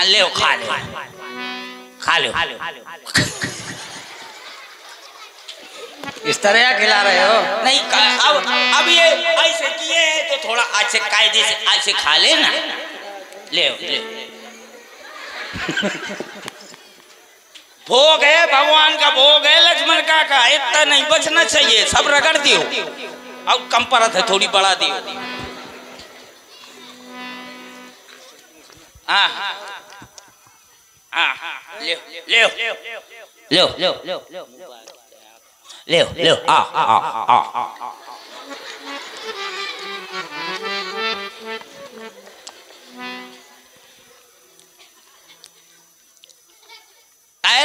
ले खा लो खा लो। इस तरह खिला रहे हो? नहीं अब ये ऐसे किए हैं तो थोड़ा ऐसे कायदे से ऐसे खा लेना। ले भोग है, भगवान का भोग है, लक्ष्मण का इतना नहीं बचना चाहिए, सब रगड़ दियो। अब कम परत है थोड़ी बढ़ा दियो। हाँ ले ले ले ले ले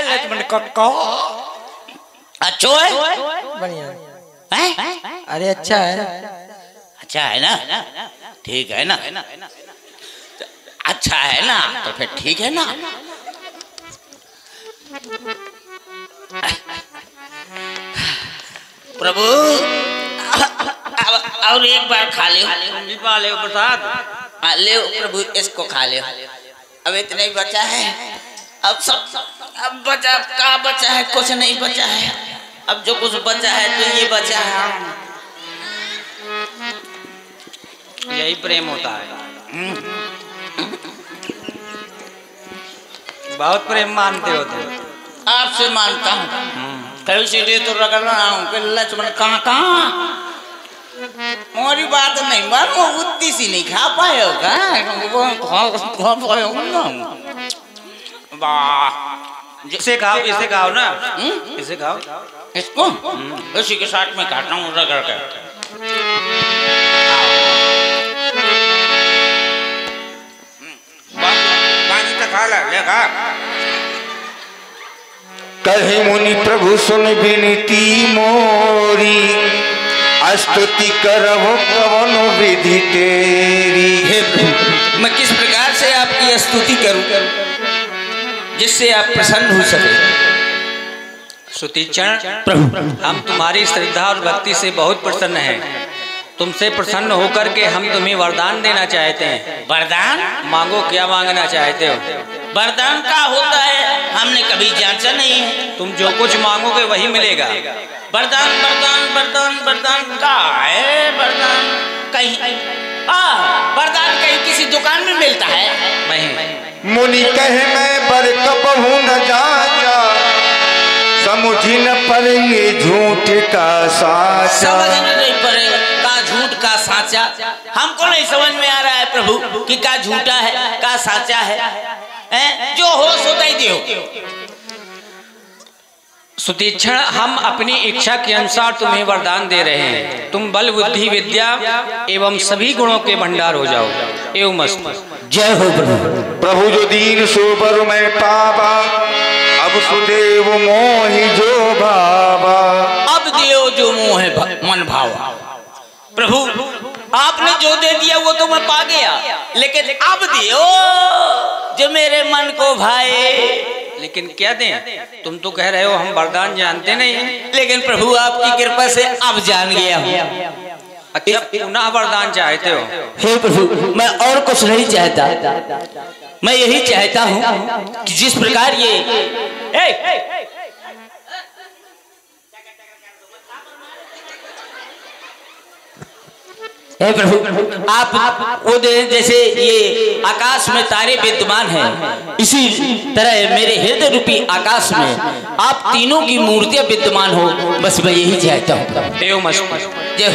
लक्ष्मण को अच्छो है, बढ़िया है? अरे अच्छा है, अच्छा है ना, ठीक है ना, अच्छा है ना, तो फिर ठीक है ना। प्रभु और एक बार खा ले प्रसाद, ले प्रभु इसको खा ले। अब इतना ही बचा है, अब सब अब बचा का बचा है, कुछ नहीं बचा है। अब जो कुछ बचा है तो ये बचा है। यही प्रेम होता है। बहुत प्रेम मानते हो तुम। आपसे मानता हूँ, कल सीधे तो रगड़ रहा हूँ कि लक्ष्मण कहाँ मोरी बात नहीं मानो, उतनी सी नहीं खा पाए होगा। इसे खाओ, इसे खाओ ना, इसे खाओ, इसको इसी के साथ में काटना हूँ रगड़ कर। कहे मुनि प्रभु सुन विनती मोरी, स्तुति करहु कवन विधि तेरी। हे प्रभु, मैं किस प्रकार से आपकी स्तुति करूं जिससे आप प्रसन्न हो सके। सुतीक्षण प्रभु, हम तुम्हारी श्रद्धा और भक्ति से बहुत प्रसन्न हैं। तुमसे प्रसन्न होकर के हम तुम्हें वरदान देना चाहते हैं। वरदान? मांगो, क्या मांगना चाहते हो? वरदान का होता है हमने कभी जांचा नहीं है। तुम जो कुछ मांगोगे वही मिलेगा। वरदान वरदान वरदान वरदान का है? वरदान कहीं वरदान कहीं किसी दुकान में मिलता है? नहीं। मुनि कहे मैं बर कबहु न जाचा, समझी न पड़े ये झूठ का साचा। समझ नहीं पड़े का झूठ का साचा। हमको नहीं समझ में आ रहा है प्रभु कि का झूठा है का साचा है। जो हो सो दे दियो। सुतीक्षण, हम अपनी इच्छा के अनुसार तुम्हें वरदान दे रहे हैं। तुम बल बुद्धि विद्या एवं सभी गुणों के भंडार हो जाओ। एवं मस्त। जय हो प्रभु। प्रभु जो दीन सोबर मैं पावा, अब सुदेव मोहि जो भावा। अब दियो जो मोह मन भावा। प्रभु आपने जो दे दिया वो तो मैं पा गया, लेकिन अब दियो जो मेरे मन को भाए। लेकिन क्या दें? तुम तो कह रहे हो हम वरदान जानते नहीं। लेकिन प्रभु आपकी कृपा से अब जान गया हूँ। अच्छा, पुनः वरदान चाहते हो? हे प्रभु, मैं और कुछ नहीं चाहता, मैं यही चाहता हूँ कि जिस प्रकार ये हे प्रभु, आप वो जैसे ये आकाश में तारे विद्यमान हैं, इसी तरह मेरे हृदय रूपी आकाश में आप तीनों की मूर्तियां विद्यमान हो। बस मैं यही चाहता हूँ। जय हो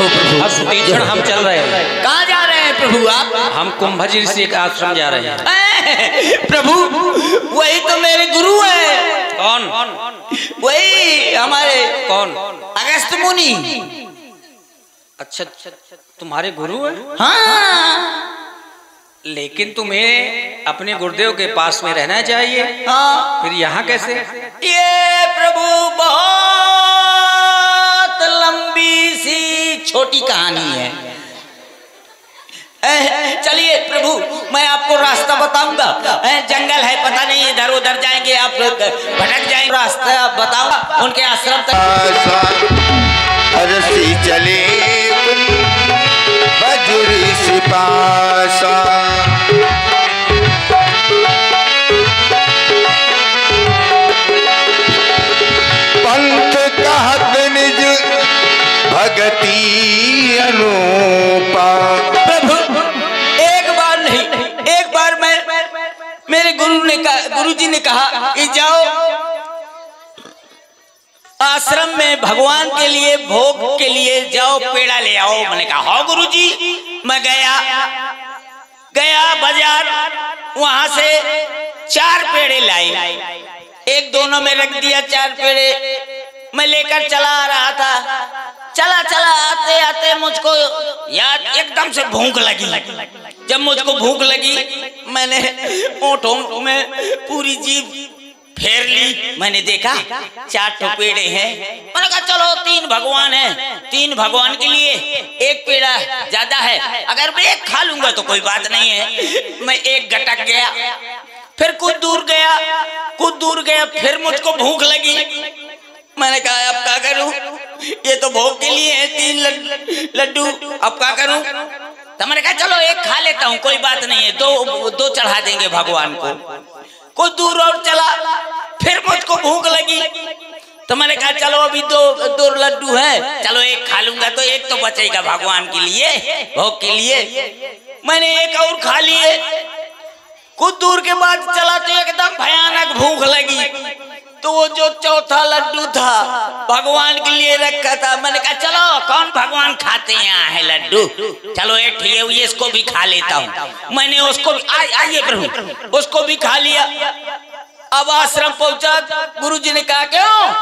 प्रभु। अब सुतीक्षण, हम चल रहे हैं। कहाँ जा रहे हैं प्रभु आप? हम कुंभज ऋषि के आश्रम जा रहे हैं। प्रभु वही तो मेरे गुरु है। कौन? वही हमारे कौन? अगस्त मुनि। अच्छा, तुम्हारे गुरु है? हाँ। लेकिन तुम्हें अपने गुरुदेव के पास में रहना चाहिए। हाँ। फिर यहाँ कैसे? ये प्रभु बहुत लंबी सी छोटी कहानी है। चलिए प्रभु, मैं आपको रास्ता बताऊंगा। जंगल है, पता नहीं इधर उधर जाएंगे, आप भटक जाएंगे। रास्ता बताऊंगा उनके आश्रम तक। रसी चले बजुरी सिपासा, गुरुजी ने कहा कि जाओ आश्रम में भगवान के लिए भोग के लिए जाओ पेड़ा ले आओ। मैंने कहा हाँ गुरुजी। मैं गया बाजार, वहां से 4 पेड़े लाई, एक दोनों में रख दिया 4 पेड़े। मैं लेकर चला आ रहा था, चला आते आते मुझको यार एकदम से भूख लगी। जब मुझको भूख लगी मैंने ओंठों में पूरी जीभ फेर ली। मैंने देखा 4 पेड़े हैं। मैंने कहा चलो 3 भगवान हैं, 3 भगवान के लिए 1 पेड़ा ज्यादा है, अगर मैं 1 खा लूंगा तो कोई बात नहीं है। मैं 1 गटक गया, फिर कुछ दूर गया, फिर मुझको भूख लगी। मैंने कहा अब क्या करूं, ये तो भोग के लिए है 3 लड्डू, अब क्या करूं। तो मैंने कहा चलो 1 खा लेता हूं, कोई बात नहीं है, दो चढ़ा देंगे भगवान को। कुछ दूर और चला, फिर मुझको भूख लगी तो मैंने कहा चलो अभी 2 लड्डू हैं, चलो 1 खा लूंगा तो 1 तो बचेगा भगवान के लिए, भोग के लिए। मैंने 1 और खा लिए। कुछ दूर के बाद चला तो एकदम भयानक भूख लगी, तो वो जो 4था लड्डू था भगवान के लिए रखा था। मैंने कहा चलो कौन भगवान खाते यहाँ है लड्डू, चलो एक ठीक है इसको भी खा लेता हूँ। मैंने उसको आइए प्रभु, उसको भी खा लिया। अब आश्रम पहुंचा, गुरुजी ने कहा क्यों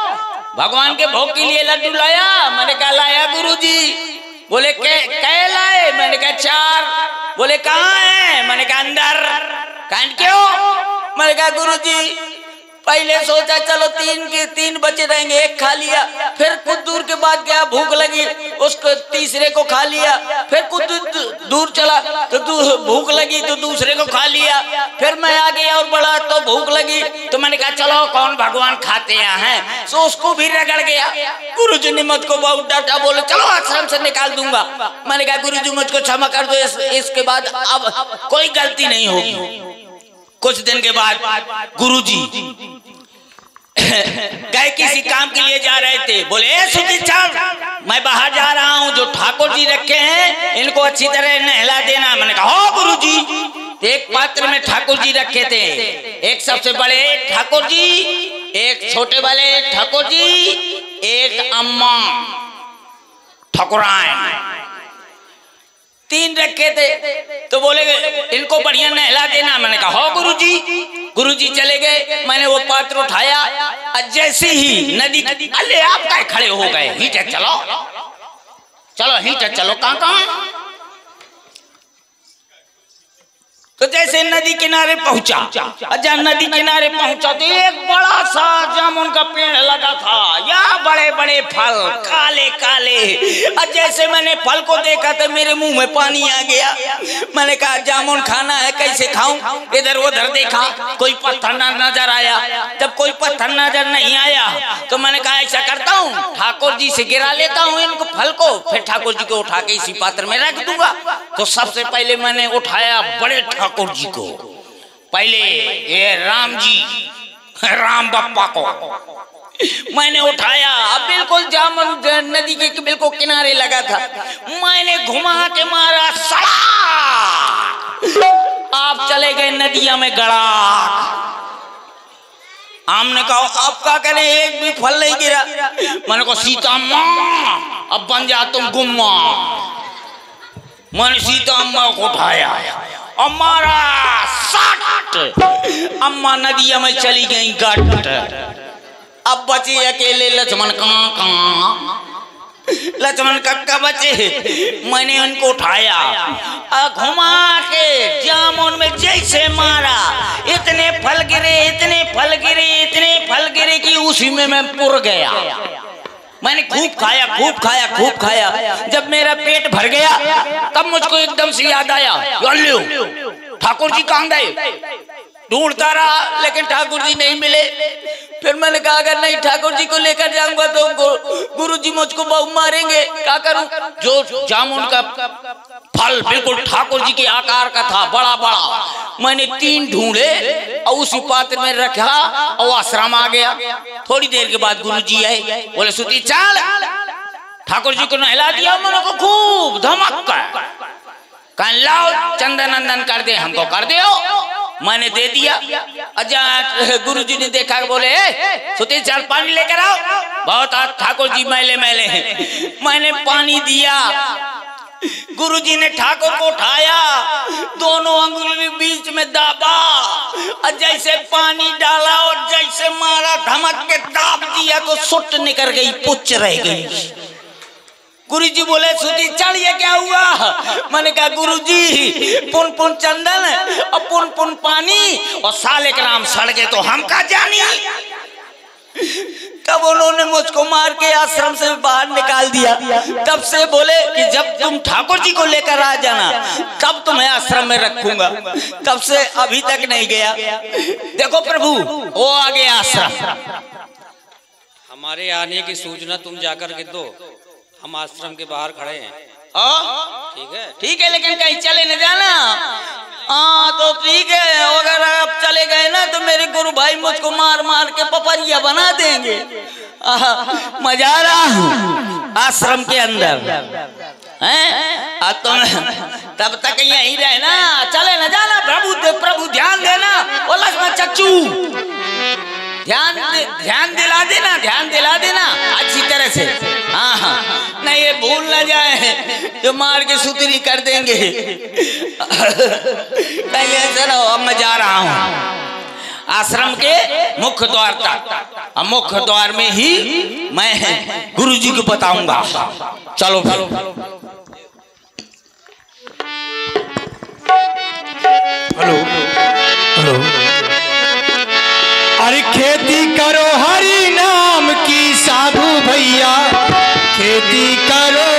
भगवान के भोग के लिए लड्डू लाया। मैंने कहा लाया गुरुजी। बोले कै लाए। मैंने कहा 4। बोले कहाँ है। मैंने कहा अंदर। कहा क्यों। मैंने कहा गुरुजी पहले सोचा चलो 3 बचे रहेंगे, 1 खा लिया, फिर कुछ दूर के बाद गया भूख लगी, उसको तीसरे को खा लिया, फिर कुछ दूर चला तो भूख लगी तो दूसरे को खा लिया, फिर मैं आ गया और बड़ा तो भूख लगी तो मैंने कहा चलो कौन भगवान खाते हैं, सो उसको भी रगड़ गया। गुरुजी ने मुझको बहुत डांटा, बोले चलो आश्रम से निकाल दूंगा। मैंने कहा गुरुजी मुझको क्षमा कर दो, इसके बाद अब कोई गलती नहीं होगी। कुछ दिन के बाद गुरुजी गए किसी काम के लिए जा रहे थे। बोले सुधीर मैं बाहर जा रहा हूँ, जो ठाकुर जी रखे हैं इनको अच्छी तरह नहला देना। मैंने कहा हो गुरुजी। एक पात्र में ठाकुर जी रखे थे, एक सबसे बड़े ठाकुर जी, एक छोटे वाले ठाकुर जी, एक अम्मा ठाकुराइन, 3 रखे थे। तो बोले इनको बढ़िया नहला देना। मैंने कहा हो गुरुजी। गुरुजी चले गए, मैंने वो पात्र उठाया, जैसे ही नदी अरे आप क्या खड़े हो गए, हीटर चलो चलो हीटर चलो, कहाँ तो जैसे नदी किनारे पहुंचा, जब नदी किनारे पहुंचा तो एक बड़ा सा जामुन का पेड़ लगा था, या बड़े बड़े फल काले काले। और जैसे मैंने फल को देखा तो मेरे मुंह में पानी आ गया। मैंने कहा जामुन खाना है, कैसे खाऊं। इधर उधर देखा, कोई पत्थर न नजर आया। जब कोई पत्थर नजर नहीं आया तो मैंने कहा ऐसा करता हूँ ठाकुर जी से गिरा लेता हूँ इनको फल को, फिर ठाकुर जी को उठा के इसी पात्र में रख दूंगा। तो सबसे पहले मैंने उठाया बड़े ठाकुर जी को, पहले ये राम जी, राम बप्पा को मैंने उठाया। अब बिल्कुल जामुन नदी के बिल्कुल किनारे लगा था, मैंने घुमा के मारा, सड़ा आप चले गए नदिया में गड़ा। हमने कहा अब क्या करें, एक भी फल नहीं गिरा। मैंने कहा सीता माँ अब बन जा तुम गुम्मा। मैंने सीता अम्मा को उठाया, अम्मारा सट, अम्मा नदिया में चली गई गट। अब बचे अकेले लक्ष्मण कहाँ, लक्ष्मण कक्का बचे। मैंने उनको उठाया, घुमा के जामुन में जैसे मारा, इतने फल गिरे, इतने फल गिरे, इतने फल गिरे कि उसी में मैं पुर गया। मैंने खूब खाया, खूब खाया, खूब खाया। जब मेरा पेट भर गया तब मुझको एकदम से याद आया, ठाकुर जी कहाँ गए। ढूंढता रहा लेकिन ठाकुर जी नहीं मिले। फिर मैंने कहा अगर नहीं ठाकुर जी को लेकर जाऊंगा तो गुरु जी मुझको बहुत मारेंगे, क्या करूं। जो जामुन का फल बिल्कुल ठाकुर जी के आकार का था, बड़ा बड़ा, मैंने 3 ढूंढे और उसी पात्र में रखा और आश्रम आ गया। थोड़ी देर के बाद गुरु जी आए, बोले सुती चल, ठाकुर जी को नहला दिया। मैंने को खूब धमक कर, कहा लाओ चंदन नंदन कर दे, हमको कर दे। मैंने दे दिया। अच्छा गुरुजी ने देखा, बोले सुधीर चल पानी लेकर आओ, बहुत आज ठाकुर जी मैले मैले हैं। मैंने पानी दिया, गुरुजी ने ठाकुर को उठाया, दोनों अंगुली बीच में दाबा और जैसे पानी डाला और जैसे मारा, धमक के दाब दिया तो सुट निकल गई, पुच्छ रह गई। गुरुजी बोले सुधीर चढ़, ये क्या हुआ? मैंने कहा गुरुजी पुन पुन चंदन और पुन पुन पानी और साले के नाम सड़ गए तो हम का जानी। तब उन्होंने मुझको मार के आश्रम से बाहर निकाल दिया। तब से बोले कि जब तुम ठाकुर जी को लेकर आ जाना तब तुम्हें आश्रम में रखूंगा। तब से अभी तक नहीं गया। देखो प्रभु वो आ गया आश्रम। हमारे आने की सूचना तुम जाकर के दो, हम आश्रम के बाहर खड़े हैं। ठीक है, लेकिन कहीं चले न जाना। हाँ तो ठीक है, अगर आप चले गए ना तो मेरे गुरु भाई मुझको मार मार के पपरिया बना देंगे। मजा आ रहा हूँ आश्रम के अंदर हैं। तुम तब तक यहीं रहना, चले न जाना। प्रभु ध्यान देना। ओ लक्ष्मण चच्चू ध्यान दिला देना अच्छी तरह से। हाँ नहीं ये भूल न जाए जो मार के सुतरी कर देंगे। नहीं ऐसा ना हो। अब मैं जा रहा हूँ आश्रम के मुख्य द्वार तक, और मुख्य द्वार में ही मैं गुरुजी को बताऊंगा। चलो हेलो। अरे खेती करो हरि नाम की साधु भैया, खेती करो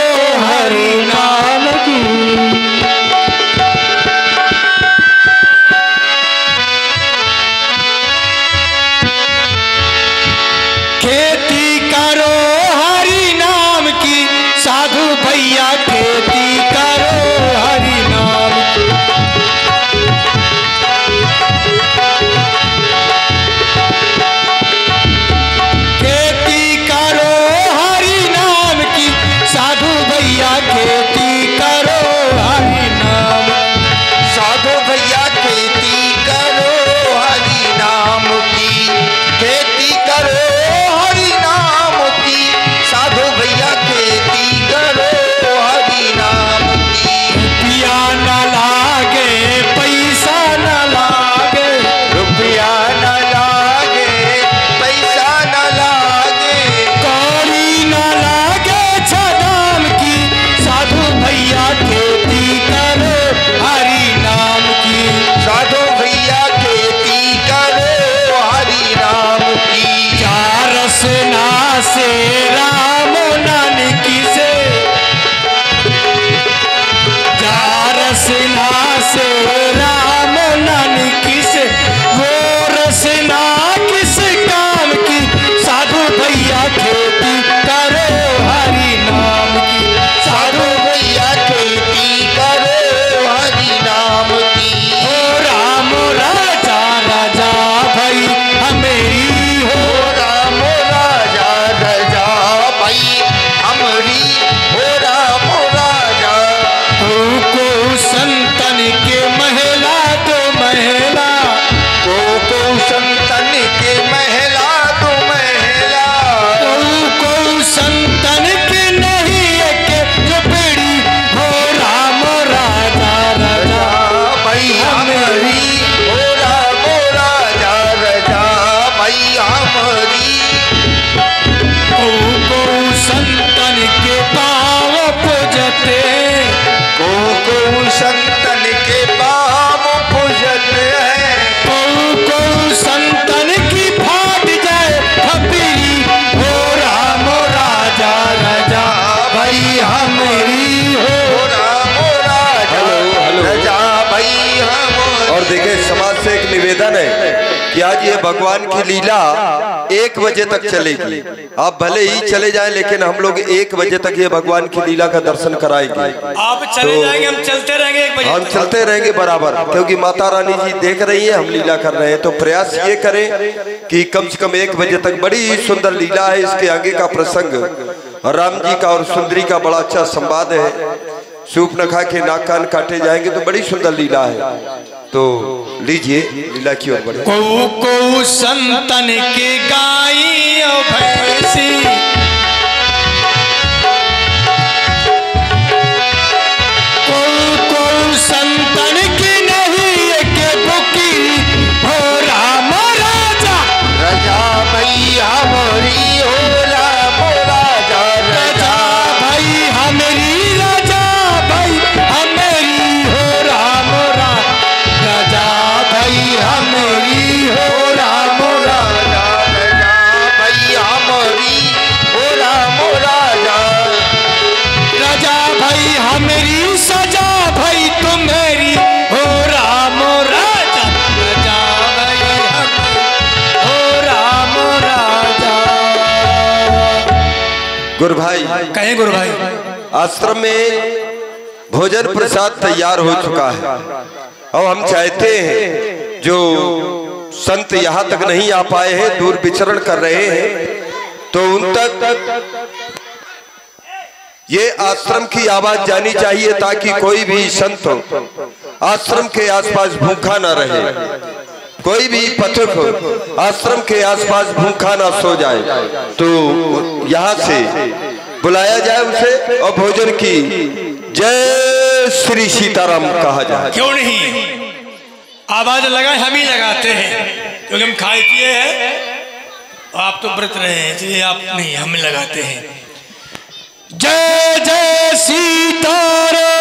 हरि नाम की। खेती करो हरि नाम की साधु भैया, खेती करो हरि नाम की। निवेदन है कि आज ये भगवान की लीला 1 बजे तक चलेगी। आप भले ही चले जाएं लेकिन हम लोग 1 बजे तक ये भगवान की लीला का दर्शन कराएंगे। आप चले जाएंगे, हम चलते रहेंगे 1 बजे। हम चलते रहेंगे बराबर, क्योंकि माता रानी जी देख रही है हम लीला कर रहे हैं। तो प्रयास ये करें कि कम से कम 1 बजे तक। बड़ी सुंदर लीला है। इसके आगे का प्रसंग राम जी का और सुंदरी का बड़ा अच्छा संवाद है। सूप न खा के नाक कान काटे जाएंगे तो बड़ी सुंदर लीला है। तो लीजिए लीला की ओर बढ़े। को संतन के गाई ओ भैंसी, को संतन की नहीं के बुकी हो राम राजा, राजा भैया मोरी हो राम राजा, राजा भाई हमारी, राजा भाई हमारी हो राम राजा, भाई हमारी हो राम राजा, राजा भैया मोरी हो राम राजा, राजा भाई हमारी, सजा भाई तुम्हारी हो राम राजा, राजा भाई हमारी हो राम राजा। गुरु भाई कहे गुरु भाई, आश्रम में भोजन प्रसाद तैयार हो चुका है और हम चाहते हैं जो संत यहाँ तक नहीं आ पाए हैं, दूर विचरण कर रहे हैं, तो उन तक ये आश्रम की आवाज जानी चाहिए ताकि कोई भी संत आश्रम के आसपास भूखा ना रहे, कोई भी पथिक आश्रम के आसपास भूखा ना सो जाए, तो यहाँ से बुलाया जाए उसे और भोजन की जय श्री सीताराम कहा जाए। क्यों नहीं, आवाज लगाए हम ही लगाते हैं क्योंकि हम खाए पिए हैं, आप तो व्रत रहे हैं इसलिए आप नहीं, हम लगाते हैं। जय जय सीताराम,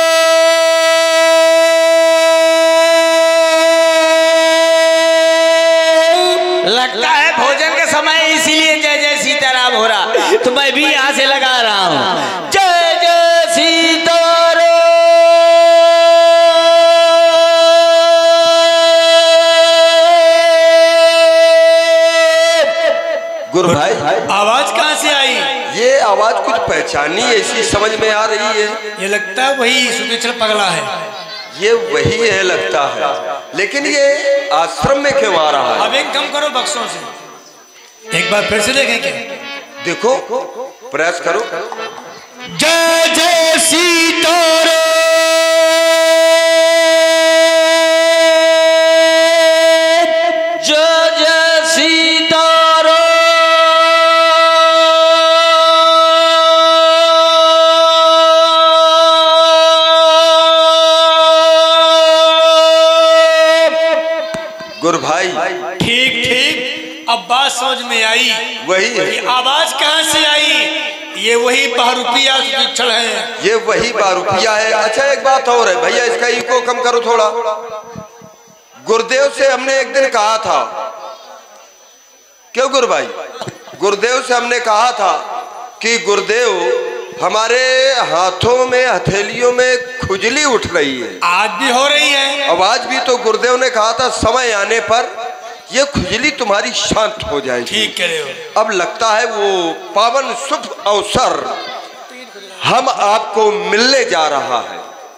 लगता है भोजन के समय इसीलिए जय जय सीताराम हो रहा, तो मैं भी यहाँ से लगा रहा हूँ जय जय सीताराम। गुरु भाई आवाज कहाँ से आई? ये आवाज कुछ पहचानी ऐसी समझ में आ रही है, ये लगता है वही सुकेश्वर पगला है, ये वही है लगता है, लेकिन ये आश्रम में क्यों आ रहा है? अब एक कम करो बक्सों से, एक बार फिर से देखें क्या? देखो प्रयास करो। जय जय सीताराम, जय जय सीताराम। गुरु भाई ठीक ठीक, अब बात समझ में आई, वही है, ये आवाज कहाँ से आई? ये वही बहरूपिया सुकेश्वर है, ये वही बारूपिया है। अच्छा एक बात और है भैया, इसका इको कम करो थोड़ा। गुरुदेव से हमने एक दिन कहा था, क्यों गुरु भाई, गुरुदेव से हमने कहा था कि गुरुदेव हमारे हाथों में हथेलियों में खुजली उठ रही है, आज भी हो रही है। अब आज भी तो गुरुदेव ने कहा था समय आने पर ये खुजली तुम्हारी शांत हो जाएगी। ठीक कह रहे हो। अब लगता है वो पावन शुभ अवसर हम आपको मिलने जा रहा है,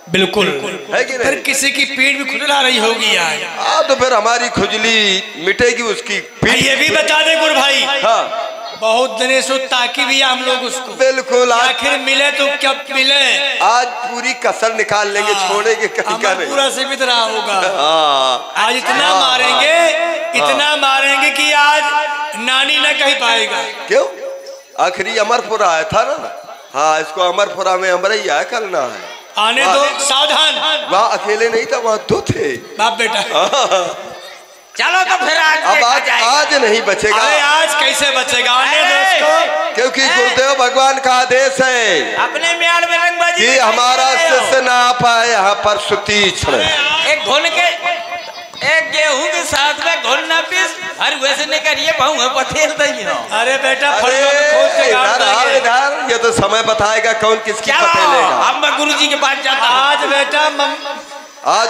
बिल्कुल है कि नहीं? फिर किसी की पीठ भी खुजला रही होगी आज। हाँ तो फिर हमारी खुजली मिटेगी, उसकी पीठ। ये भी बता दे गुरु भाई, हाँ बहुत दिनों से ताकि भी हम लोग उसको, बिल्कुल, आखिर मिले तो कब मिले, आज पूरी कसर निकाल लेंगे, छोड़ेंगे कहीं का नहीं। पूरा सीमित रहा होगा। हाँ आज इतना मारेंगे, इतना मारेंगे कि आज नानी न कह पाएगा। क्यों, आखिरी अमरपुरा आया था ना, हाँ इसको अमरपुरा में अमरैया करना है, आने दो, सावधान। वहाँ अकेले नहीं था, वहाँ दो थे बाप बेटा। चलो तो फिर अब आज नहीं बचेगा। अरे आज कैसे बचेगा, आने दो उसको, क्योंकि गुरुदेव भगवान का आदेश है अपने म्याड़ में रंगबाजी कि हमारा शिष्य ना आ पाए यहाँ पर सुतीक्ष्ण। एक घुन के, एक गेहूं के साथ में घुन ना पीस, हर वैसे नहीं करिए बहु पथेल दही। अरे बेटा अरे इधर ये तो समय बताएगा कौन किसकी पतेलेगा। अब मैं गुरुजी के पास जाता हूं। आज बेटा आज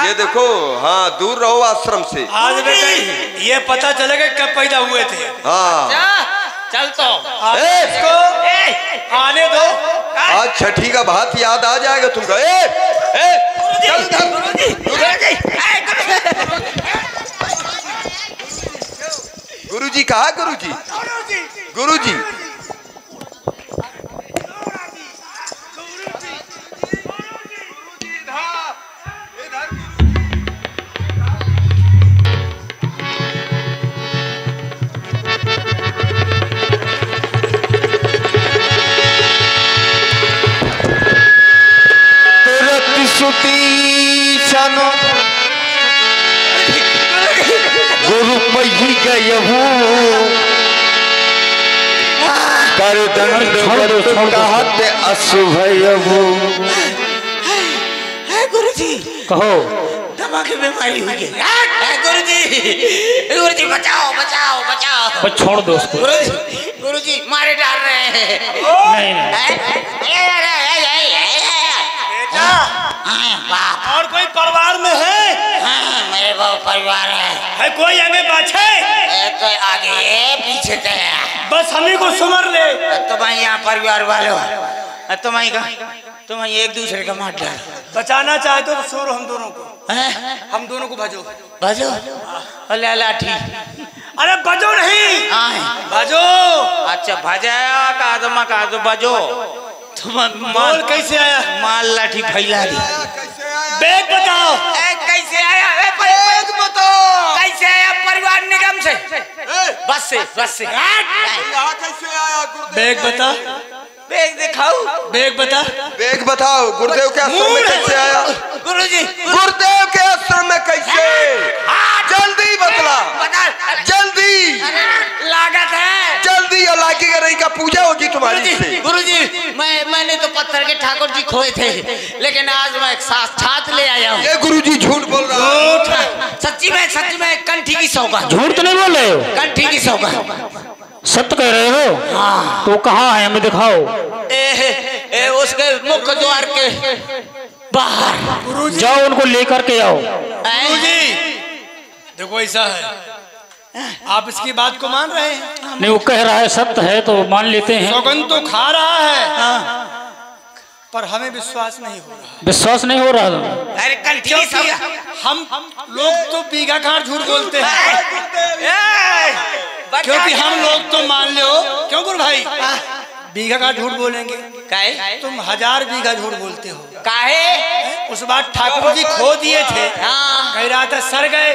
ये देखो, हाँ दूर रहो आश्रम से। आज बेटा ये पता चलेगा कब पैदा हुए थे। हाँ चल तो इसको आने दो, आज छठी का भात याद आ जाएगा तुमको। गुरुजी कहा, गुरुजी गुरुजी ही गयहू कर दंड कहते अशुभयहू। गुरुजी कहो। दमा की बीमारी हुई है गुरुजी बचाओ बचाओ बचाओ। बस छोड़ दो उसको। गुरुजी मारे डाल रहे हैं। बेटा और कोई परिवार में है? हाँ मेरे बहुत परिवार है। कोई आगे पाछे? तो आगे पीछे थे। बस हम ही को सुमर ले। तुम यहाँ परिवार वालों तुम एक दूसरे का मार डाल। बचाना चाहे तो छोड़ो हम दोनों को भजो भजो अल्लाह लाठी। अरे बजो नहीं भजो। अच्छा भजाया का दो बजो। तुम माल कैसे आया? माल लाठी फैला दी। बैग बताओ कैसे आया? बैग बताओ कैसे आया? परिवार निगम से बस से कैसे आया? बैग बता। बैग दिखाओ। बैग बता। बैग बताओ। गुरुदेव के आश्रम में कैसे आया? गुरुजी गुरुदेव के आश्रम में कैसे? जल्दी बतला जल्दी। लागत है जल्दी। और लागी गई का पूजा होगी तुम्हारी से। गुरुजी मैंने तो पत्थर के ठाकुर जी खोए थे लेकिन आज मैं साक्षात ले आया हूँ। ये गुरुजी झूठ बोल रहा है। सच्ची में कंठी की सौगात। झूठ तो नहीं बोल रहे हो? कंठी की सौगात सत्य कह रहे हो? हाँ। तो कहाँ है हमें दिखाओ। उसके मुख्य द्वार के बाहर। जाओ उनको लेकर के आओ। गुरुजी देखो ऐसा है आप इसकी बात को मान रहे हैं? नहीं वो कह रहा है सत्य है तो मान लेते हैं। सौगंध तो खा रहा है पर हमें विश्वास नहीं हो रहा। विश्वास नहीं हो रहा? अरे कंठी की सौगात। हम लोग तो बीघा खार झूठ बोलते हैं क्योंकि हम लोग तो मान लो। क्यों गुरु भाई? बीघा का झूठ बोलेंगे काहे? तुम 1000 बीघा झूठ बोलते हो। काहे? उस बार ठाकुर जी खो दिए थे। हाँ। कह रहा था सर गए।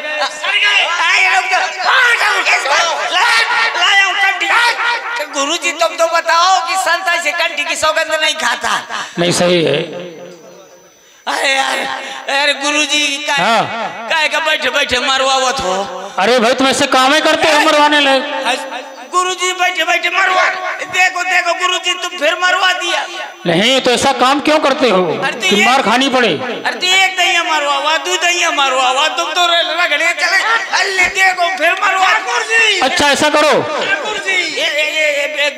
गुरुजी तुम तो बताओ कि संत ऐसे कंठी की सौगंध नहीं खाता। नहीं सही है। अरे यार अरे गुरुजी काहे का बैठे बैठे मरवावत हो? अरे भाई तुम ऐसे काम ही करते हो मरवाने लगे। गुरुजी बैठे बैठे मरवा। देखो गुरुजी तुम फिर मरवा दिया। नहीं तो ऐसा काम क्यों करते हो कि मार खानी पड़े? अरे तो एक दैया मरवा दो दैया मरवा तुम तो रगड़े चले। अल्ले देखो फिर मरवा। गुरुजी अच्छा ऐसा करो।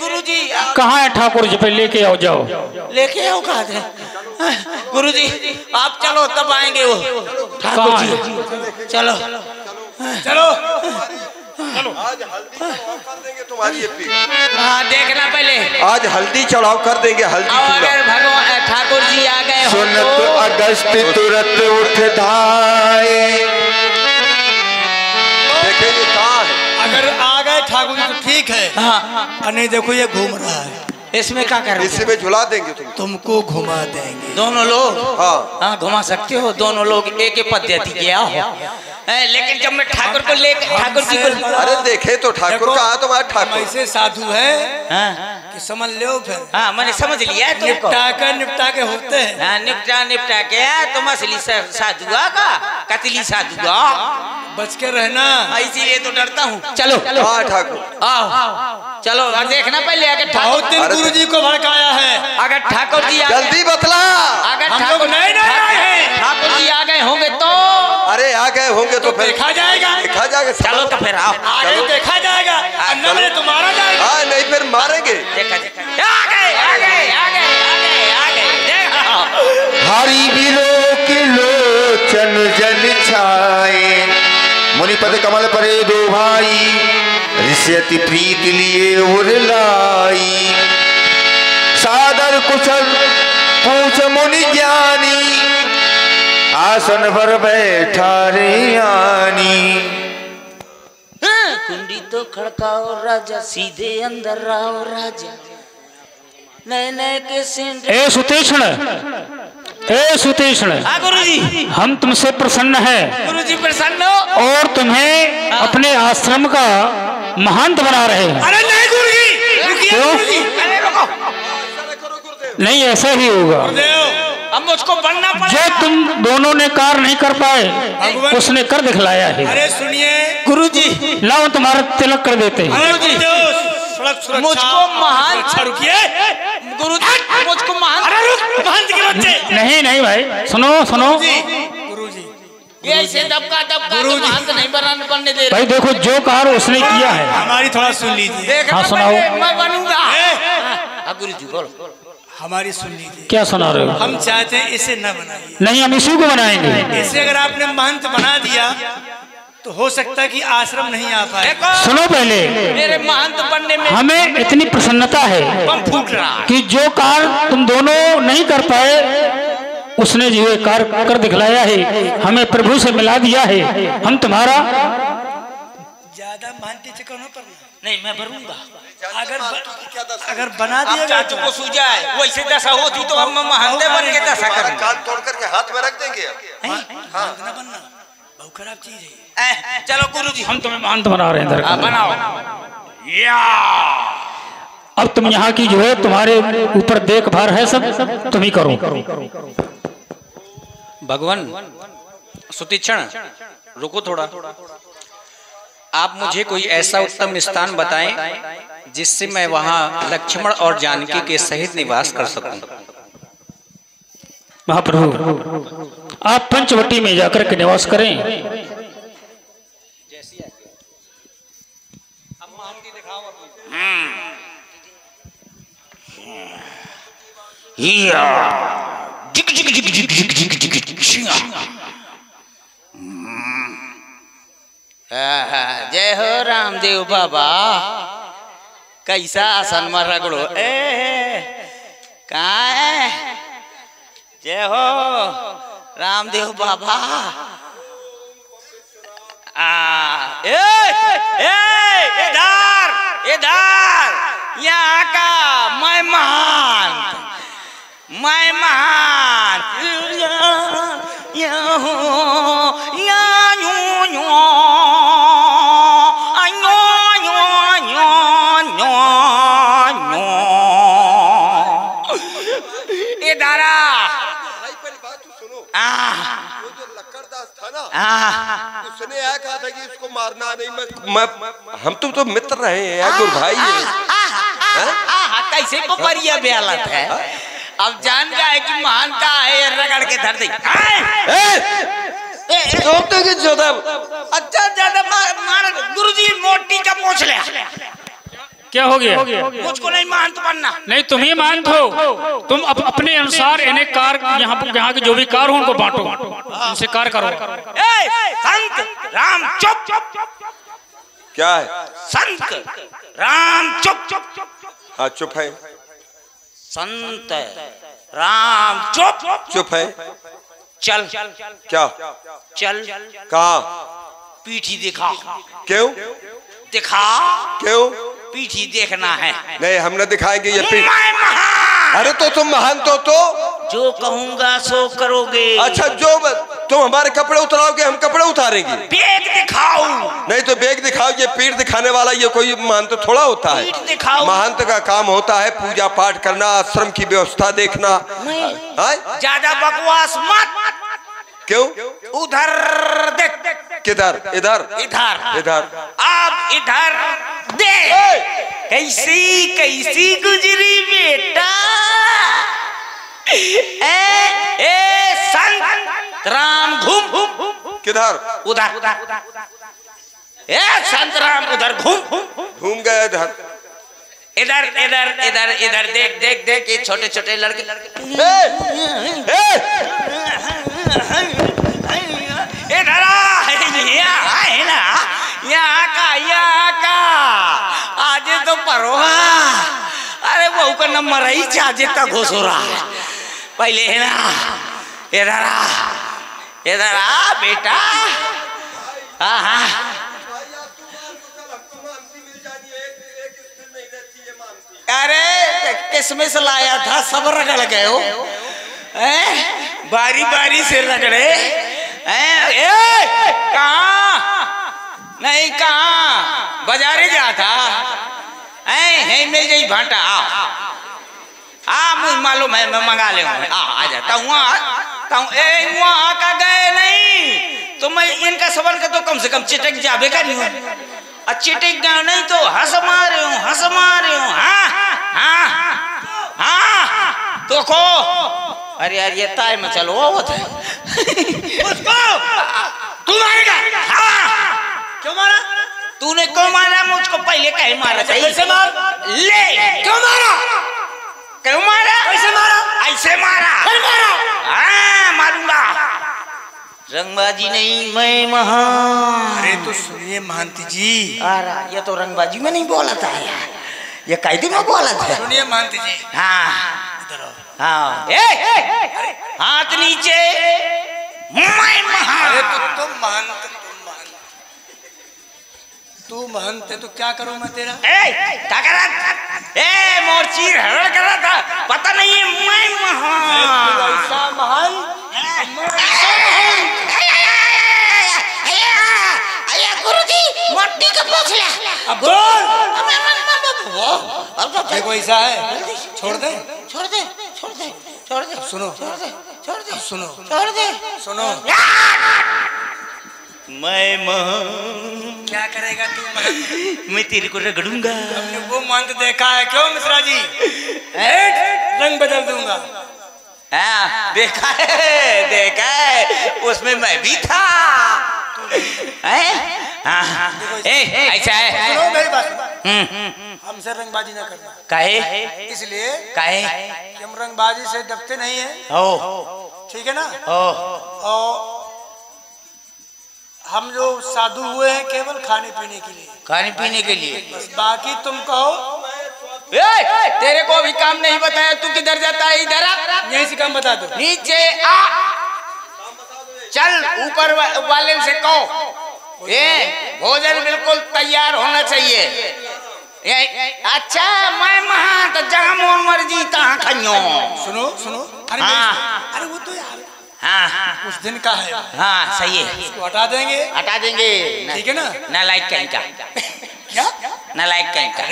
गुरुजी कहाँ है ठाकुर जी? पे लेके आओ। जाओ लेके आओ। कहा थे गुरुजी? आप चलो तब आएंगे वो ठाकुर जी। चलो आज हल्दी चढ़ाव कर देंगे तुम्हारी। हाँ देखना पहले। आज हल्दी चढ़ाव कर देंगे। हल्दी अगर भगवान ठाकुर जी आ गए हो सुनत अगस्त तुरंत उठ धाए। देखिए ये कहाँ है? अगर आ गए ठाकुर जी तो ठीक है। हाँ नहीं देखो ये घूम रहा है। इसमें क्या कर? इसमें झुला देंगे तुमको घुमा देंगे। दोनों लोग? हाँ घुमा सकते हो। दोनों लोग एक ही पद्धति किया हो। लेकिन जब मैं ठाकुर को लेकर ठाकुर जी को। अरे देखे तो ठाकुर कहा तुम्हारा ठाकुर ऐसे साधु है कि समझ लो फिर। हाँ मैंने समझ लिया। निपटा के होते हैं। निपटा के तुम असली साधुआ का कतली साधुआ। बच के रहना। इसीलिए तो डरता हूँ। चलो हाँ ठाकुर आओ चलो। और देखना पहले अगर बहुत दिन गुरु जी को भड़काया है। अगर ठाकुर जी जल्दी बतला। अगर हम लोग नहीं ठाकुर जी आ गए होंगे तो? अरे आ गए होंगे तो फिर देखा जाएगा। चलो तो फिर आओ। आगे देखा जाएगा। अन्ना तो मारा जाएगा। हाँ नहीं फिर मारेंगे। हरि बिलो के लोचन जल छाए। मुनिपद कमल परे दो भाई ऋष्यति प्रीत लिए उरलाई। सादर कुशल पूछ मुनि ज्ञानी आसन पर बैठा रे आनी। कुंडी तो खड़काओ राजा सीधे अंदर आओ राजा। नए नए के सेंट। ए सुतीक्ष्ण गुरुजी हम तुमसे प्रसन्न हैं। गुरुजी प्रसन्न हो और तुम्हें अपने आश्रम का महंत बना रहे हैं। अरे नहीं गुरुजी। क्यों? नहीं ऐसा ही होगा। अब मुझको बनना जो पड़ेगा। तुम दोनों ने कार्य नहीं कर पाए उसने कर दिखलाया है। अरे सुनिए गुरुजी, लाओ तुम्हारा तिलक कर देते हैं। सड़क सुरक्षा मुझको महान अच्छा रुकिए। गुरुजी, मुझको महान अरे रुक महंत के बच्चे। नहीं नहीं भाई सुनो सुनो गुरुजी ये ऐसे दबका दबका तो महान नहीं बनने दे रहे। भाई देखो जो कार्य उसने किया है। हमारी थोड़ा सुन लीजिए। देख हाँ, सुनाओ। मैं बनूंगा। गुरुजी बोलो। हमारी सुन लीजिए। क्या सुना रहे हो? हम चाहते हैं इसे न बनाइए। नहीं हम इसी को बनाएंगे। इसे अगर आपने महंत बना दिया तो हो सकता है कि आश्रम नहीं आ पाए। सुनो पहले, मेरे महंत बनने में हमें इतनी प्रसन्नता है बम फूट रहा है। कि जो कार्य तुम दोनों नहीं कर पाए उसने जो ये कार्य कर दिखलाया है, हमें प्रभु से मिला दिया है। हम तुम्हारा ज्यादा मानते चक्कर न पड़ना। नहीं मैं भरूंगा। अगर बना अब दिया चाचू को सूझा है वैसे दशा होती तो हम महंते बन के दशा करेंगे। कान तोड़ करके हाथ में रख देंगे। न बनना बहुत खराब चीज है। चलो गुरुजी, हम तुम्हें महंत बना रहे हैं इधर। बनाओ। या अब तुम यहाँ की जो है तुम्हारे ऊपर देखभाल है सब तुम ही करो। भगवान सुतीक्षण रुको थोड़ा। आप मुझे कोई ऐसा उत्तम स्थान बताएं जिससे मैं वहां लक्ष्मण और जानकी के सहित निवास कर सकूं। महाप्रभु आप पंचवटी में जाकर के निवास करें। जिक जिक जिक जिक जिक जिक जिक जय हो रामदेव बाबा। कैसा आसन में रगड़ो कहाँ है? जय हो रामदेव बाबा। इधर इधर यहाँ का मैं महान उसने यह कहा था कि इसको मारना नहीं। मैं हम तो मित्र रहे हैं गुरु भाई। कैसे को परिया बेलत है। अब जान गया कि महान का है रगड़ के धर दे। अच्छा ज्यादा मार गुरुजी मोटी का पूछ ले। क्या हो गया? मुझको नहीं महंत बनना। नहीं तुम ही महंत हो। तुम अपने अनुसार इन्हें कार्य यहाँ के जो भी कार्य हो उनको बांटो, उनसे कार्य करो। संत राम चुप। क्या है? संत राम चुप। हाँ चुप है। संत राम चुप है। चल क्या चल कहा? पीठी दिखा। क्यों दिखा? क्यों? पीठी देखना है। नहीं हम न दिखाएंगे ये पीठ। मैं महान। अरे तो तुम महान तो जो कहूंगा सो करोगे। अच्छा जो तुम हमारे कपड़े उतराओगे हम कपड़े उतारेंगे। बेग दिखाओ। नहीं तो बेग दिखाओ। ये पीठ दिखाने वाला ये कोई महंत थोड़ा होता है। पीठ दिखाओ। महंत का काम होता है पूजा पाठ करना, आश्रम की व्यवस्था देखना। ज्यादा बकवास मत। क्यों? उधर देख। किधर? इधर इधर इधर। अब इधर देख। कैसी गुजरी बेटा। ए संत राम घूम। किधर? उधर। ए संत राम उधर घूम गए इधर। इधर देख ये छोटे छोटे लड़के इधर है ना। यहाँ का आज तो परोहा। अरे बहू का नंबर ही चाचे तक घुस रहा है पहले है ना। इधर आ बेटा। हाँ अरे किसमें से लाया था? सब रगड़ गए हो। बारी बारी से रगड़े। कहाँ नहीं कहाँ बाजारे जा था। है नहीं भाटा। मुझे मालूम है, मैं मंगा ले आ जाता हूँ। वहाँ का गए नहीं तो मैं इनका सबर का तो कम से कम चिटक जाबे का नहीं हूँ। चिटक गए नहीं तो हंस मारे हूँ, हंस मारे हूँ। हाँ हाँ हाँ तो को अरे यार ये ताय में चलो वो थे उसको तू मारेगा। हाँ क्यों मारा? तूने क्यों मारा मुझको? पहले कहीं मारा था। कैसे मार ले? क्यों मारा? क्यों मारा? कैसे मारा? ऐसे मारा। फिर मारा? हाँ मारूंगा। रंगबाजी नहीं, मैं महान। अरे तो सुनिए महंती जी, ये तो रंगबाजी में नहीं बोला था यार, ये कायदे में बोला था। सुनिए महंती जी। हाँ हाँ हाथ नीचे, मैं महान। अरे तो तुम महंत, तू महंत है तो क्या करूं मैं तेरा? क्या कर रहा? मोर्ची हड़ कर रहा था, पता नहीं है मैं महान। ऐसा महान गुरुजी मोटी का पोछला। अब बोल। देखो ऐसा है, छोड़ दे छोड़ दे छोड़ दे छोड़ दे। सुनो छोड़ दे छोड़ दे सुनो छोड़ दे सुनो। मैं महान। क्या करेगा तू महंत? मैं तेरे को रगड़ूंगा। हमने वो महंत देखा है क्यों मिश्रा जी? रंग बदल दूंगा। हाँ देखा है उसमें मैं भी था। ऐसा है। सुनो मेरी बात, हमसे रंगबाजी ना करना। काहे? इसलिए काहे? कि हम रंगबाजी से डरते नहीं है, ठीक है ना? और हम जो साधु हुए हैं केवल खाने पीने के लिए, खाने पीने के लिए। बस बाकी तुम कहो। तेरे को अभी काम नहीं बताया, तू किधर जाता है? इधर आ। यहीं से काम बता दो। नीचे आ, चल ऊपर वाले से कहो भोजन बिल्कुल तैयार होना चाहिए। अच्छा मैं महान तो जहाँ मोर मर्जी तहाँ खइयो। सुनो सुनो। अरे हाँ। अरे वो तो यार हाँ उस दिन का है। हाँ सही है, इसको हटा देंगे। हटा देंगे। ठीक है ना? नालायक कहीं का। क्या नालायक कहीं का?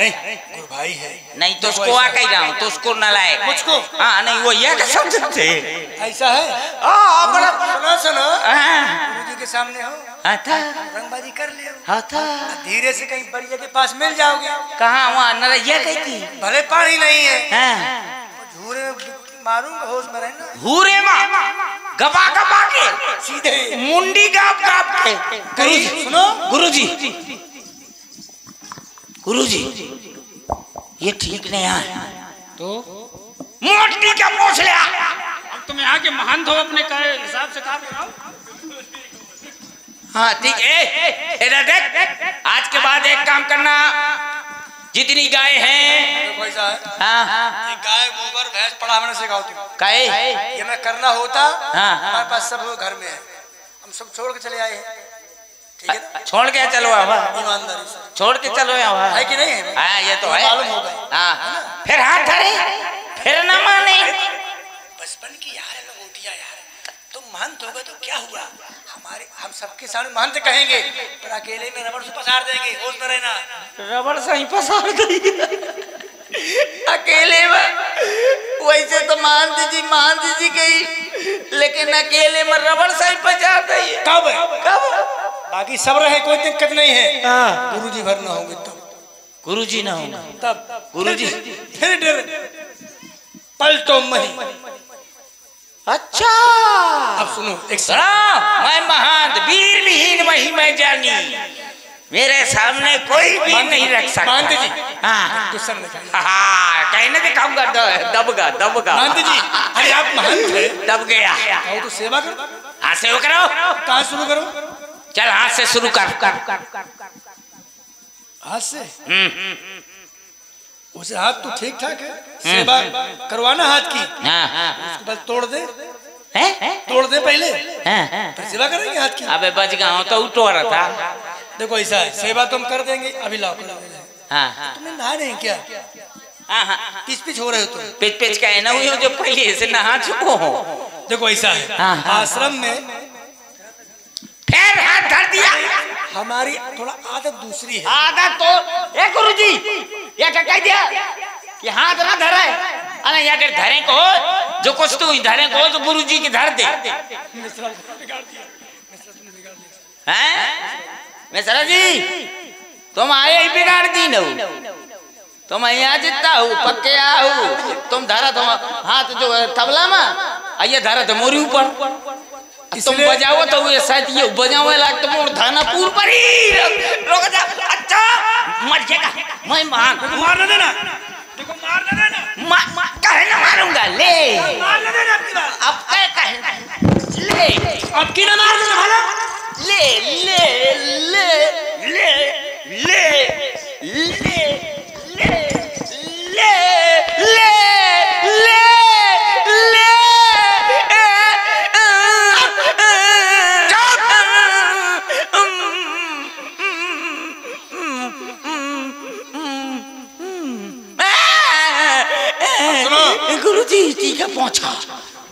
गुरु भाई है। नहीं तो उसको आ कहीं रहा हूँ तो उसको नालायक मुझको। हाँ नहीं वो यह समझते ऐसा है। बड़ा सुनो सुनो, हाँ गुरु जी के सामने हो, था रंगबाजी कर ले, हाँ था। धीरे से कहीं बढ़िया के पास मिल जाओगे। कहाँ? वहाँ नरैया कहीं थी। भले पानी नहीं है, हाँ झूरे मारूंगा, होश में रहना। हूरे माँ गबा गबा के सीधे मुंडी गाप गाप के। सुनो गुरुजी, गुरुजी ये ठीक नहीं है तो मोटी का पूछ लिया। अब तुम यहाँ के महंत हो, अपने हिसाब से काम कराओ। हाँ ठीक है। इधर देख, आज के बाद एक काम करना, जितनी गाय हैं, ऐसा है, हाँ गाय गोबर भैंस पढ़ाने सिखाओ तुम। गाय ये मैं करना होता, हाँ। हमारे पास सब घर में है, हम सब छोड़ के चले आए हैं। ठीक है ना? छोड़ के चलो ईमानदारी से छोड़ के चलो यहाँ है कि नहीं है? हाँ ये तो है। मालूम हो गए। हाँ फिर हाथ धरे, फिर न माने। बचपन की यार लंगोटिया यार, तुम महंत हो गए तो क्या हुआ? हमारे हम सबके सामने महंत कहेंगे, पर अकेले में रबड़ से पसार देंगे। होश में रहना। रबड़ से ही पसार देंगे अकेले में। वैसे तो महंत जी गई, लेकिन अकेले में रबड़ से ही पसार देंगे। कब? कब? बाकी सब रहे, कोई दिक्कत नहीं है। गुरुजी भर ना होंगे तब, गुरुजी ना होगा तब गुरुजी फिर डर पलटो मही। अच्छा अब सुनो एक मैं महान वीर विहीन वही मैं जानी, मेरे सामने कोई भी नहीं रख सकता। महंत जी, हाँ गुस्सा न करिए। हाँ कहने दिखाऊंगा, दबगा दबगा। महंत जी, अरे आप महंत है, दब गया। आओ तो सेवा करो। हाथ से वो करो। कहाँ शुरू करो? चल हाथ से शुरू कर। हाथ से? उसे हाथ तो ठीक ठाक है, सेवा करवाना हाथ की। उसके बाद तोड़ दे, तोड़ दे पहले, फिर सेवा करेंगे हाथ की। अबे बच गया तो उठो रहा था। देखो ऐसा है, सेवा तुम कर देंगे। अभी लाओ कर देंगे। हाँ तुमने नहा नहीं क्या? पिच पिच हो रहे हो तुम। पिच पिच का है ना वो जो पहले से नहा चुको हो। देखो ऐसा है, आश्रम में फिर हाथ धर दिया। हमारी थोड़ा आदत दूसरी है। आदत तो गुरुजी ये क्या कह दिया कि हाथ ना धरे, अरे यहाँ के धरे को जो कुछ तू धरे को तो गुरु जी के धर दे हैं मिश्रा जी तुम आए ही बिगाड़ दी न तुम यहाँ जितना हो पक्के आओ तुम धरा तुम हाथ जो तबला में आइए धरा तो मोरी ऊपर तुम बजाओ तो ये शायद ये बजाओ लाग तुम धाना पूर पर ही रोक जा अच्छा मर जाएगा मैं मार देना देखो मार देना कहे ना मारूंगा ले मार देना अब कहे ले अब की ना मार देना भाला ले ले ले ले ले ले ले ले ले गुरुजी ठीक है पहुंचा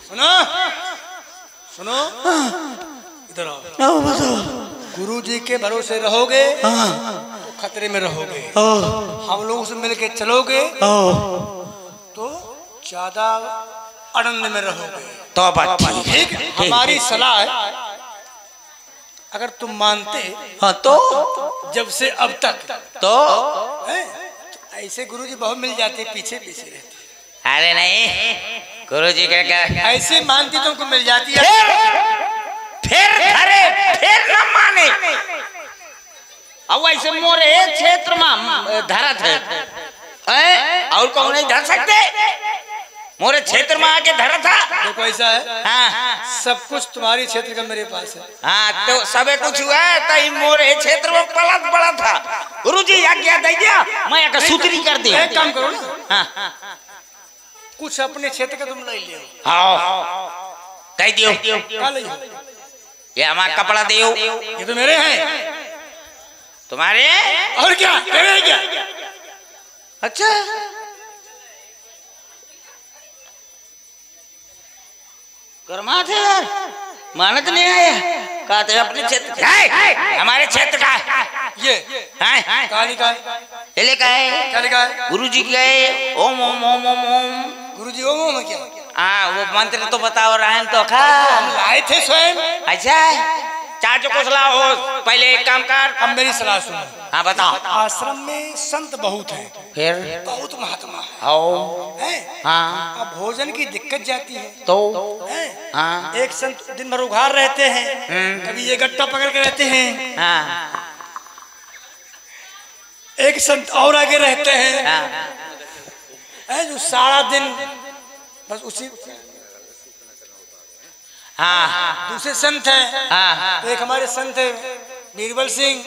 सुनो सुनो इधर आओ गुरु जी के भरोसे रहोगे तो खतरे में रहोगे हम लोगों से मिलके चलोगे तो ज्यादा आनंद में रहोगे तो बात ठीक है हमारी सलाह है अगर तुम मानते हाँ तो जब से अब तक तो ऐसे गुरु जी बहुत मिल जाते पीछे पीछे रहते अरे नहीं गुरु जी क्या ऐसे मानती तुमको मिल जाती है फिर धरे फिर न माने अब ऐसे मोरे क्षेत्र में धरत है और कौन नहीं धर सकते मोरे क्षेत्र में आके धरा था देखो ऐसा है हाँ सब कुछ तुम्हारी क्षेत्र का मेरे पास है हाँ तो सबे कुछ हुआ है तो मोरे क्षेत्र में पलट पड़ा था गुरु जी आज्ञा दे दिया मैं एक सूत्री कर दी एक काम करो ना हाँ कुछ अपने क्षेत्र का तुम ले लियो हाँ कह दियो क्या ले ये हमारा कपड़ा दियो ये तो मेरे हैं तुम्हारे और क्या तेरे क्या अच्छा कर्मा थे यार मानत नहीं आया कहते अपने क्षेत्र हमारे क्षेत्र का ये कहानी का ये लिखा है क्या लिखा है गुरु जी गए ओम ओम ओम ओम ओम गुरु जी ओम ओम क्या हाँ वो मंत्र तो बताओ रायन तो खा हम लाए थे स्वयं अच्छा चाचो को सलाह हो पहले एक काम कर अब मेरी सलाह सुनो हाँ बताओ आश्रम में संत बहुत हैं फिर बहुत महात्मा है हाँ अब भोजन की दिक्कत जाती है तो है हाँ एक संत दिन भर उघार रहते हैं कभी ये गट्टा पकड़ के रहते हैं हाँ एक संत और आगे रहते हैं जो सारा दिन बस उसी हाँ दूसरे संत हैं तो एक हमारे संत है बीरबल सिंह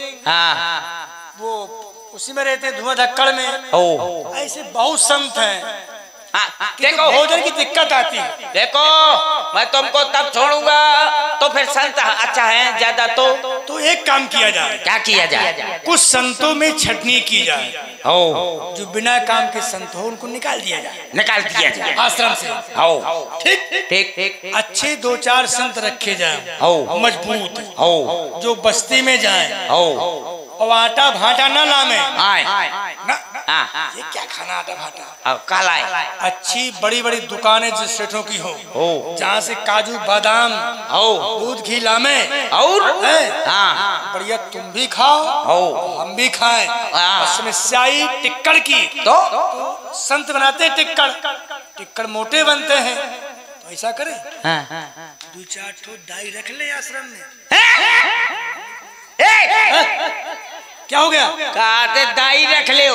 वो उसी में रहते हैं धुआं धक्कड़ में ऐसे बहुत संत हैं देखो भोजन की दिक्कत आती है देखो मैं तुमको तब छोड़ूंगा तो फिर संत अच्छा है ज्यादा तो एक काम किया जाए क्या किया जाए कुछ संतों में छटनी की जाए जो बिना काम के संत हो उनको निकाल दिया जाए आश्रम से ठीक ठीक ठीक अच्छे 2-4 संत रखे जाए मजबूत जो बस्ती में जाए और आटा भाटा न लामे ये क्या खाना आटा भाटा काला अच्छी बड़ी बड़ी दुकानें जिस सेठों की हो जहाँ से काजू बादाम दूध घी लामे और बढ़िया तुम भी खाओ हम भी खाएं उसमें स्याही टिक्कड़ की तो संत बनाते हैं टिक्कड़ मोटे बनते हैं तो ऐसा करें 2-4 ठो दाई रख ले आश्रम में क्या हो गया कहते दाई रख ले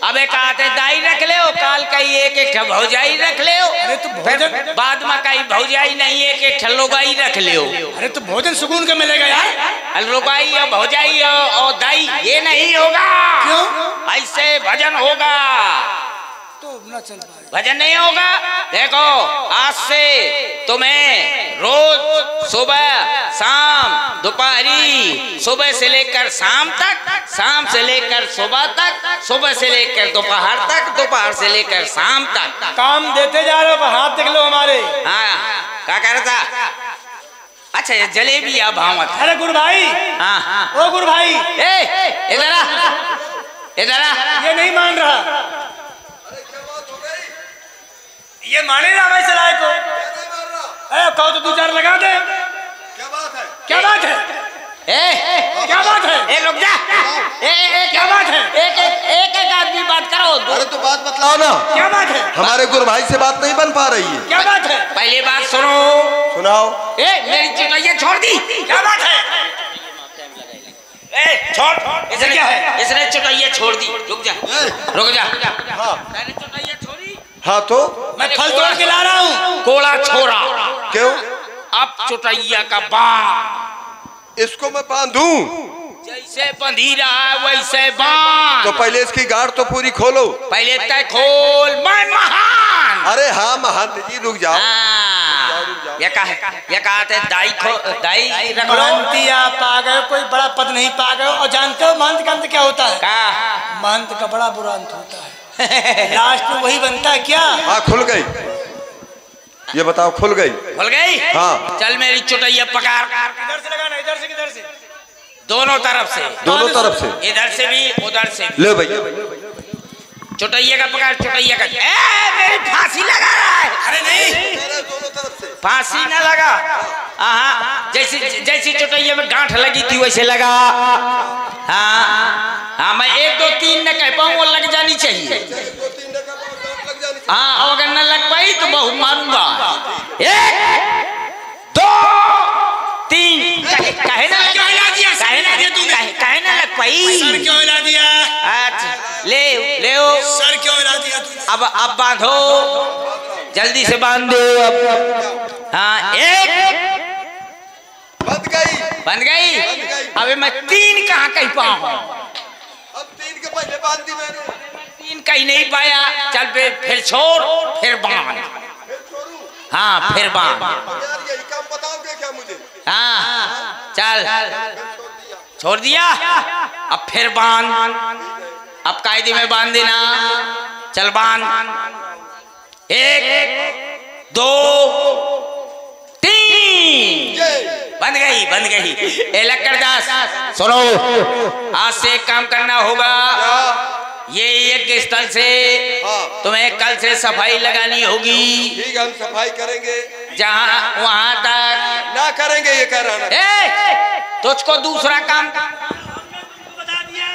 अबे कहते दाई रख ले काल कई एक भौजाई रख ले अरे तो भोजन बाद में कई भौजाई नहीं एक लोगाई रख ले अरे तो भोजन सुकून का मिलेगा यार लोगाई और भौजाई और दाई ये नहीं होगा क्यों ऐसे भजन होगा तो ना चल पाए भजन नहीं होगा देखो आज से तुम्हें रोज सुबह शाम दोपहरी सुबह से लेकर शाम तक शाम से लेकर सुबह तक सुबह से लेकर दोपहर तक दोपहर से लेकर शाम तक काम देते जा रहे हो हाथ देख लो हमारे हाँ क्या कह रहा था अच्छा ये जलेबी या भावत अरे गुरु भाई हाँ ओ गुरु भाई इधर ये नहीं मान रहा ये माने ना मैं चलाए को कहो तो 2-4 लगा दे। क्या बात है? क्या बात है? क्या बात है? रुक जा। क्या बात है? एक आदमी बात करो। अरे तो बात बतलाओ ना। क्या बात है? हमारे गुरु भाई से बात नहीं बन पा रही है। क्या बात है? पहली बात सुनो। सुनाओ। मेरी चुटैया छोड़ दी। क्या बात है? छोड़। इसने क्या है? इसने चुटैया छोड़ दी। रुक जा। हाँ मैंने चुटैया छोड़ी। हाँ तो मैं फल तोड़ के ला रहा हूँ। कोड़ा छोड़ा। क्यों? अब चुटैया का बांध। इसको मैं बांधूं? जैसे बंधी रहा है वैसे बांध। तो पहले इसकी गाड़ तो पूरी खोलो। पहले तय खोल। मैं महान। अरे हाँ महान जी रुक जाओ। ये कहा दाई रख लो। महंती आप आ गए, कोई बड़ा पद नहीं पा गए। और जानते हो महंत का अंत क्या होता है? महंत का बड़ा बुरा अंत होता है। लास्ट में वही बनता है क्या? हाँ खुल गई। ये बताओ खुल गई? खुल गई। हाँ। चल मेरी चुटैया पकड़। इधर से लगाना। इधर से किधर से? दोनों तरफ से। दोनों तरफ से। इधर से भी उधर से। ले भैया चुटैया का पकड़। चुटैया का। मेरी फांसी लगा रहा है। अरे नहीं, दोनों तरफ से। फांसी न लगा। हाँ जैसी चुटैया में गांठ लगी थी वैसे लगा। हाँ मैं 1 2 3 न कह पाऊँ, वो लग जानी चाहिए। 2-3 लग जानी। हाँ अगर न लग पाई तो बहुत मारूंगा। 1 2 3। कहे ना लग पाई। सर क्यों हिला दिया? अच्छा ले सर क्यों हिला दिया तूने? अब बांधो, जल्दी से बांध दो। अब हाँ 1 बंध गई। अबे मैं 3 कहाँ कहीं पाऊँ? अब 3 के पहले बांध दी मैंने। 3 कहीं नहीं पाया। चल फिर छोड़, फिर बांध। हाँ फिर बांध। यार यही काम बताओगे क्या मुझे? हाँ चल छोड़ दिया। अब फिर बांध। अब कायदे में बांध देना। चल बांध। 1 2 3। बंद गई। ए लक्कड़दास सुनो, आज से एक काम करना होगा। ये यज्ञ स्थल से तुम्हें कल से सफाई लगानी होगी। ठीक है हम सफाई करेंगे। जहाँ वहाँ तक ना करेंगे ये कह रहा ना। तुझको दूसरा काम बता दिया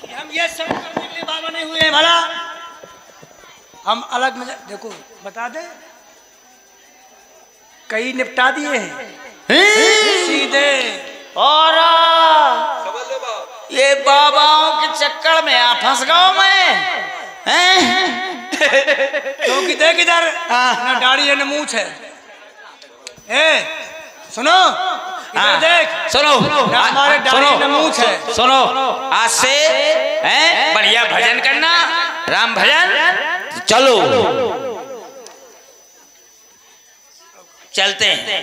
कि हम ये सब करने के लिए बाबा नहीं हुए हैं। भला हम अलग में देखो बता दे, कई निपटा दिए हैं सीधे। और ये बाबाओं के चक्कर में आ फंस गया मैं। क्योंकि देख इधर न दाढ़ी है न मूछ है। सुनो इधर देख। सुनो हमारे दाढ़ी न मूछ है। सुनो आज से बढ़िया भजन करना, राम भजन। चलो चलते हैं।